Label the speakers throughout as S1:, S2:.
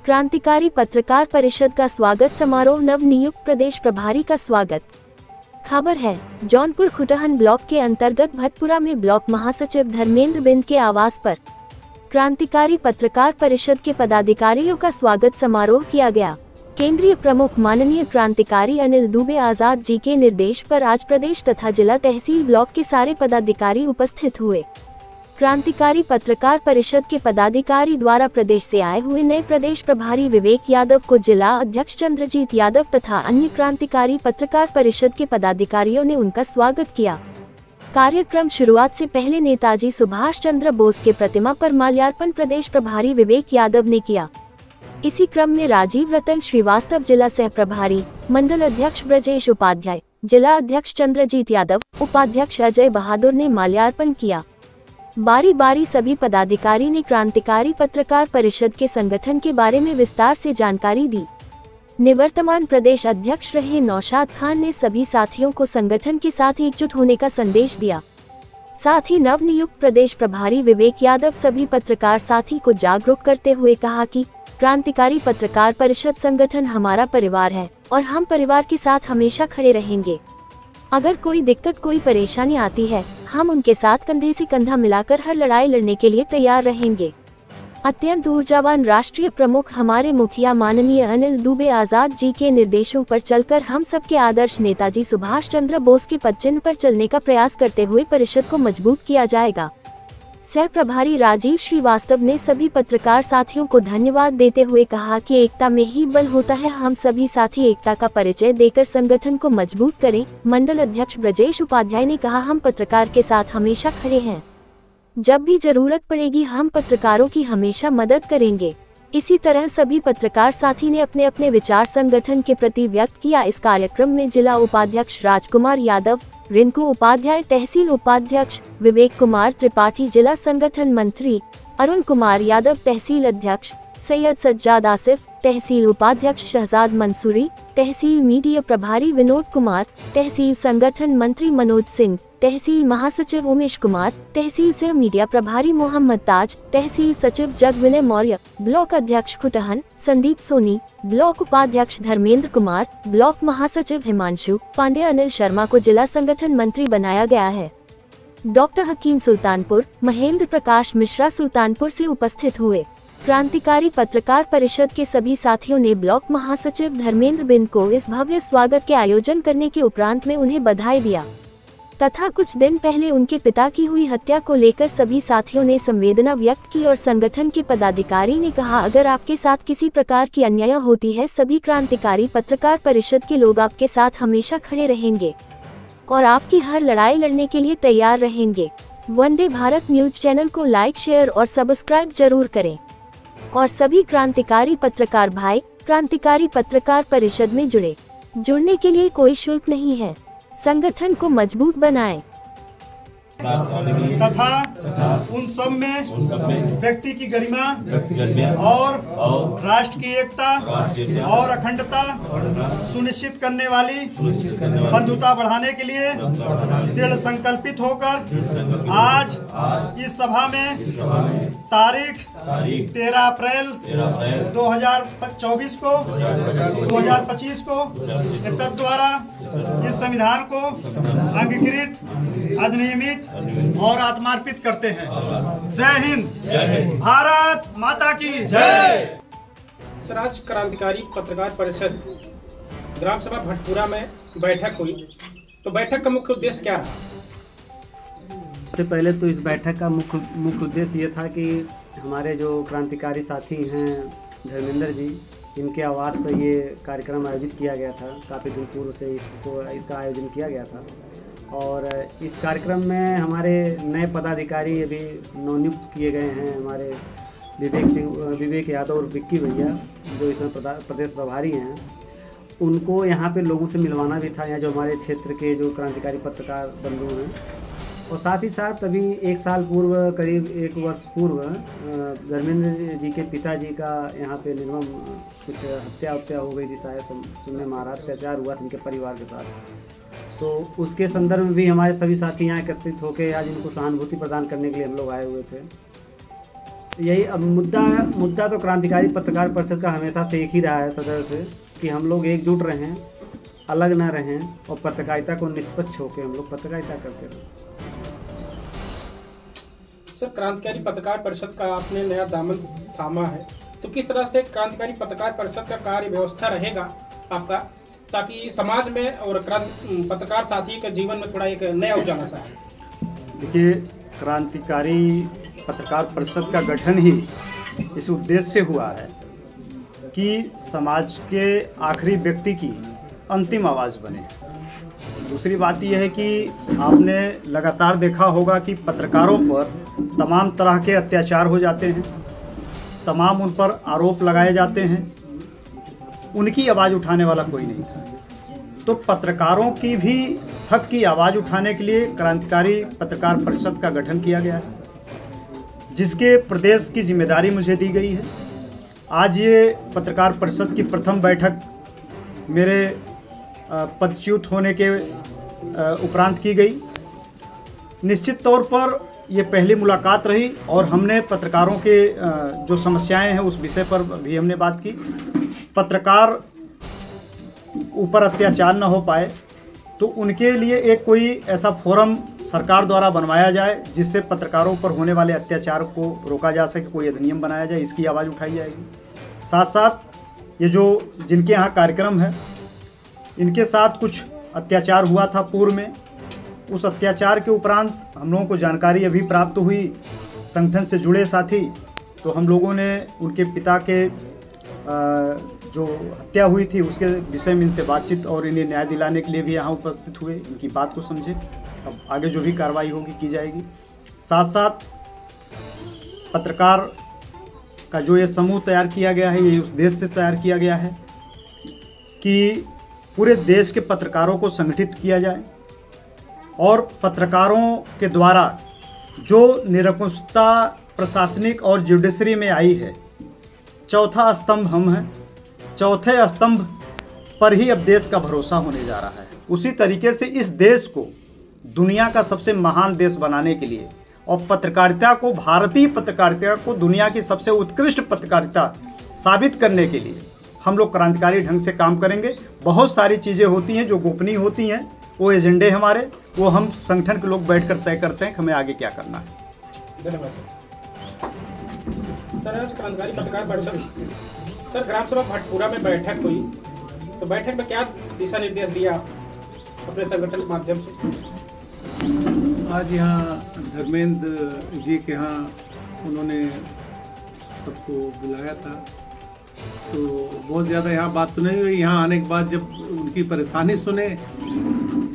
S1: क्रांतिकारी पत्रकार परिषद का स्वागत समारोह, नव नियुक्त प्रदेश प्रभारी का स्वागत। खबर है, जौनपुर खुटहन ब्लॉक के अंतर्गत भटपुरा में ब्लॉक महासचिव धर्मेंद्र बिंद के आवास पर क्रांतिकारी पत्रकार परिषद के पदाधिकारियों का स्वागत समारोह किया गया। केंद्रीय प्रमुख माननीय क्रांतिकारी अनिल दुबे आजाद जी के निर्देश पर आज प्रदेश तथा जिला तहसील ब्लॉक के सारे पदाधिकारी उपस्थित हुए। क्रांतिकारी पत्रकार परिषद के पदाधिकारी द्वारा प्रदेश से आए हुए नए प्रदेश प्रभारी विवेक यादव को जिला अध्यक्ष चंद्रजीत यादव तथा अन्य क्रांतिकारी पत्रकार परिषद के पदाधिकारियों ने उनका स्वागत किया। कार्यक्रम शुरुआत से पहले नेताजी सुभाष चंद्र बोस के प्रतिमा पर माल्यार्पण प्रदेश प्रभारी विवेक यादव ने किया। इसी क्रम में राजीव रतन श्रीवास्तव जिला सह प्रभारी, मंडल अध्यक्ष ब्रजेश उपाध्याय, जिला अध्यक्ष चंद्रजीत यादव, उपाध्यक्ष अजय बहादुर ने माल्यार्पण किया। बारी बारी सभी पदाधिकारी ने क्रांतिकारी पत्रकार परिषद के संगठन के बारे में विस्तार से जानकारी दी। निवर्तमान प्रदेश अध्यक्ष रहे नौशाद खान ने सभी साथियों को संगठन के साथ एकजुट होने का संदेश दिया। साथ ही नवनियुक्त प्रदेश प्रभारी विवेक यादव सभी पत्रकार साथी को जागरूक करते हुए कहा कि क्रांतिकारी पत्रकार परिषद संगठन हमारा परिवार है और हम परिवार के साथ हमेशा खड़े रहेंगे। अगर कोई दिक्कत, कोई परेशानी आती है, हम उनके साथ कंधे से कंधा मिलाकर हर लड़ाई लड़ने के लिए तैयार रहेंगे। अत्यंत ऊर्जावान राष्ट्रीय प्रमुख हमारे मुखिया माननीय अनिल दुबे आजाद जी के निर्देशों पर चलकर हम सबके आदर्श नेताजी सुभाष चंद्र बोस के पदचिन्ह पर चलने का प्रयास करते हुए परिषद को मजबूत किया जाएगा। सह प्रभारी राजीव श्रीवास्तव ने सभी पत्रकार साथियों को धन्यवाद देते हुए कहा कि एकता में ही बल होता है, हम सभी साथी एकता का परिचय देकर संगठन को मजबूत करें। मंडल अध्यक्ष ब्रजेश उपाध्याय ने कहा, हम पत्रकार के साथ हमेशा खड़े हैं, जब भी जरूरत पड़ेगी हम पत्रकारों की हमेशा मदद करेंगे। इसी तरह सभी पत्रकार साथी ने अपने अपने विचार संगठन के प्रति व्यक्त किया। इस कार्यक्रम में जिला उपाध्यक्ष राजकुमार यादव, रिंकू उपाध्याय तहसील उपाध्यक्ष, विवेक कुमार त्रिपाठी जिला संगठन मंत्री, अरुण कुमार यादव तहसील अध्यक्ष, सैयद सज्जाद आसिफ तहसील उपाध्यक्ष, शहजाद मंसूरी तहसील मीडिया प्रभारी, विनोद कुमार तहसील संगठन मंत्री, मनोज सिंह तहसील महासचिव, उमेश कुमार तहसील सह मीडिया प्रभारी, मोहम्मद ताज तहसील सचिव, जगविनय मौर्य ब्लॉक अध्यक्ष खुटहन, संदीप सोनी ब्लॉक उपाध्यक्ष, धर्मेंद्र कुमार ब्लॉक महासचिव, हिमांशु पांडे, अनिल शर्मा को जिला संगठन मंत्री बनाया गया है। डॉक्टर हकीम सुल्तानपुर, महेंद्र प्रकाश मिश्रा सुल्तानपुर से उपस्थित हुए। क्रांतिकारी पत्रकार परिषद के सभी साथियों ने ब्लॉक महासचिव धर्मेंद्र बिंद को इस भव्य स्वागत के आयोजन करने के उपरांत में उन्हें बधाई दिया तथा कुछ दिन पहले उनके पिता की हुई हत्या को लेकर सभी साथियों ने संवेदना व्यक्त की और संगठन के पदाधिकारी ने कहा, अगर आपके साथ किसी प्रकार की अन्याय होती है, सभी क्रांतिकारी पत्रकार परिषद के लोग आपके साथ हमेशा खड़े रहेंगे और आपकी हर लड़ाई लड़ने के लिए तैयार रहेंगे। वंदे भारत न्यूज चैनल को लाइक, शेयर और सब्सक्राइब जरूर करें और सभी क्रांतिकारी पत्रकार भाई क्रांतिकारी पत्रकार परिषद में जुड़ने के लिए कोई शुल्क नहीं है। संगठन को मजबूत बनाएं
S2: तथा उन सब में व्यक्ति की गरिमा और राष्ट्र की एकता और अखंडता सुनिश्चित करने वाली बंधुता बढ़ाने के लिए दृढ़ संकल्पित होकर आज इस सभा में तारीख 13 अप्रैल 2025 को तद द्वारा इस संविधान को अंगीकृत, अधिनियमित और आत्मार्पित करते हैं। जय हिंद, भारत माता की जय।
S3: स्वराज क्रांतिकारी पत्रकार परिषद ग्राम सभा भटपुरा में बैठक हुई, तो बैठक का मुख्य उद्देश्य क्या रहा?
S4: सबसे पहले तो इस बैठक का मुख्य उद्देश्य ये था कि हमारे जो क्रांतिकारी साथी हैं धर्मेंद्र जी, इनके आवास पर ये कार्यक्रम आयोजित किया गया था। काफ़ी दिन पूर्व से इसका आयोजन किया गया था और इस कार्यक्रम में हमारे नए पदाधिकारी अभी नवनियुक्त किए गए हैं। हमारे विवेक यादव और विक्की भैया जो इसमें प्रदेश प्रभारी हैं, उनको यहाँ पे लोगों से मिलवाना भी था, यहाँ जो हमारे क्षेत्र के जो क्रांतिकारी पत्रकार बंधु हैं। और साथ ही साथ अभी एक साल पूर्व, करीब 1 वर्ष पूर्व धर्मेंद्र जी के पिताजी का यहाँ पे निर्मम कुछ हत्या हो गई थी, शायद सुनने में आ रहा, अत्याचार हुआ था उनके परिवार के साथ। तो उसके संदर्भ में भी हमारे सभी साथी यहाँ एकत्रित होकर आज इनको सहानुभूति प्रदान करने के लिए हम लोग आए हुए थे। यही अब मुद्दा तो क्रांतिकारी पत्रकार परिषद का हमेशा से एक ही रहा है सदैव से, कि हम लोग एकजुट रहें, अलग ना रहें और पत्रकारिता को निष्पक्ष होकर हम लोग पत्रकारिता करते रहें।
S3: सर, क्रांतिकारी पत्रकार परिषद का आपने नया दामन थामा है, तो किस तरह से क्रांतिकारी पत्रकार परिषद का कार्य व्यवस्था रहेगा आपका, ताकि समाज में और पत्रकार साथी के जीवन में थोड़ा एक नया उजाला सा है?
S2: देखिए, क्रांतिकारी पत्रकार परिषद का गठन ही इस उद्देश्य से हुआ है कि समाज के आखिरी व्यक्ति की अंतिम आवाज़ बने। दूसरी बात यह है कि आपने लगातार देखा होगा कि पत्रकारों पर तमाम तरह के अत्याचार हो जाते हैं, तमाम उन पर आरोप लगाए जाते हैं, उनकी आवाज़ उठाने वाला कोई नहीं था। तो पत्रकारों की भी हक की आवाज़ उठाने के लिए क्रांतिकारी पत्रकार परिषद का गठन किया गया है, जिसके प्रदेश की जिम्मेदारी मुझे दी गई है। आज ये पत्रकार परिषद की प्रथम बैठक मेरे पदच्युत होने के उपरांत की गई। निश्चित तौर पर ये पहली मुलाकात रही और हमने पत्रकारों के जो समस्याएं हैं उस विषय पर भी हमने बात की। पत्रकार ऊपर अत्याचार न हो पाए तो उनके लिए एक कोई ऐसा फोरम सरकार द्वारा बनवाया जाए जिससे पत्रकारों पर होने वाले अत्याचार को रोका जा सके, कोई अधिनियम बनाया जाए, इसकी आवाज़ उठाई जाएगी। साथ साथ ये जो जिनके यहाँ कार्यक्रम है, इनके साथ कुछ अत्याचार हुआ था पूर्व में, उस अत्याचार के उपरांत हम लोगों को जानकारी अभी प्राप्त हुई संगठन से जुड़े साथी, तो हम लोगों ने उनके पिता के जो हत्या हुई थी उसके विषय में इनसे बातचीत और इन्हें न्याय दिलाने के लिए भी यहाँ उपस्थित हुए, इनकी बात को समझे। अब आगे जो भी कार्रवाई होगी की जाएगी। साथ साथ पत्रकार का जो ये समूह तैयार किया गया है, ये उस उद्देश्य से तैयार किया गया है कि पूरे देश के पत्रकारों को संगठित किया जाए और पत्रकारों के द्वारा जो निरंकुशता प्रशासनिक और जुडिशरी में आई है, चौथा स्तंभ हम हैं, चौथे स्तंभ पर ही अब देश का भरोसा होने जा रहा है। उसी तरीके से इस देश को दुनिया का सबसे महान देश बनाने के लिए और पत्रकारिता को, भारतीय पत्रकारिता को दुनिया की सबसे उत्कृष्ट पत्रकारिता साबित करने के लिए हम लोग क्रांतिकारी ढंग से काम करेंगे। बहुत सारी चीज़ें होती हैं जो गोपनीय होती हैं, वो एजेंडे हमारे, वो हम संगठन के लोग बैठकर तय करते हैं कि हमें आगे क्या करना है।
S3: धन्यवाद सर। आज क्रांतिकारी पत्रकार परिषद सर ग्राम सभा भटपुरा में बैठक हुई, तो बैठक में क्या दिशा निर्देश दिया अपने संगठन के माध्यम से?
S5: आज यहाँ धर्मेंद्र जी के यहाँ उन्होंने सबको बुलाया था, तो बहुत ज़्यादा यहाँ बात तो नहीं हुई। यहाँ आने के बाद जब उनकी परेशानी सुने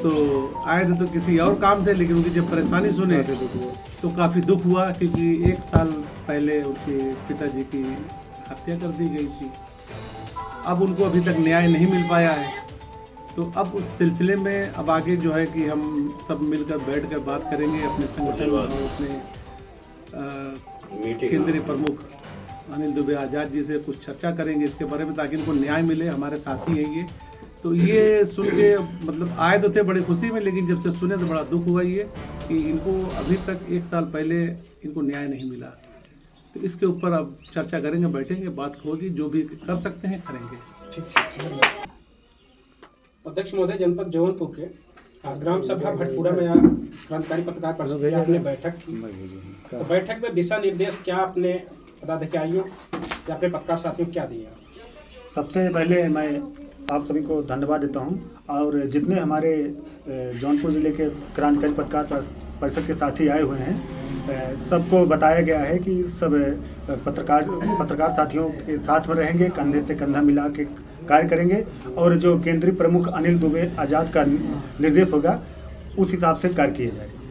S5: तो आए थे तो किसी और काम से, लेकिन उनकी जब परेशानी सुने तो काफ़ी दुख हुआ, क्योंकि 1 साल पहले उनके पिताजी की हत्या कर दी गई थी। अब उनको अभी तक न्याय नहीं मिल पाया है, तो अब उस सिलसिले में अब आगे जो है कि हम सब मिलकर बैठकर बात करेंगे अपने संगठन और अपने केंद्रीय प्रमुख अनिल दुबे आज़ाद जी से कुछ चर्चा करेंगे इसके बारे में, ताकि इनको न्याय मिले। हमारे साथी हैं ये, तो ये सुन के मतलब आए तो थे बड़ी खुशी में, लेकिन जब से सुने तो बड़ा दुख हुआ ये कि इनको अभी तक 1 साल पहले इनको न्याय नहीं मिला। तो इसके ऊपर अब चर्चा करेंगे, बैठेंगे, बात होगी, जो भी कर सकते हैं करेंगे।
S3: अध्यक्ष महोदय, जनपद जौनपुर के ग्राम सभा भटपुरा में क्रांतिकारी पत्रकार परिषद की आपने बैठक की, तो बैठक में दिशा निर्देश क्या अपने पदाधिकारियों या अपने पत्रकार साथियों को क्या दिया?
S6: सबसे पहले मैं आप सभी को धन्यवाद देता हूं, और जितने हमारे जौनपुर ज़िले के क्रांतिकारी पत्रकार परिषद के साथी आए हुए हैं, सबको बताया गया है कि सब पत्रकार साथियों के साथ में रहेंगे, कंधे से कंधा मिला के कार्य करेंगे, और जो केंद्रीय प्रमुख अनिल दुबे आज़ाद का निर्देश होगा उस हिसाब से कार्य किया जाएगा।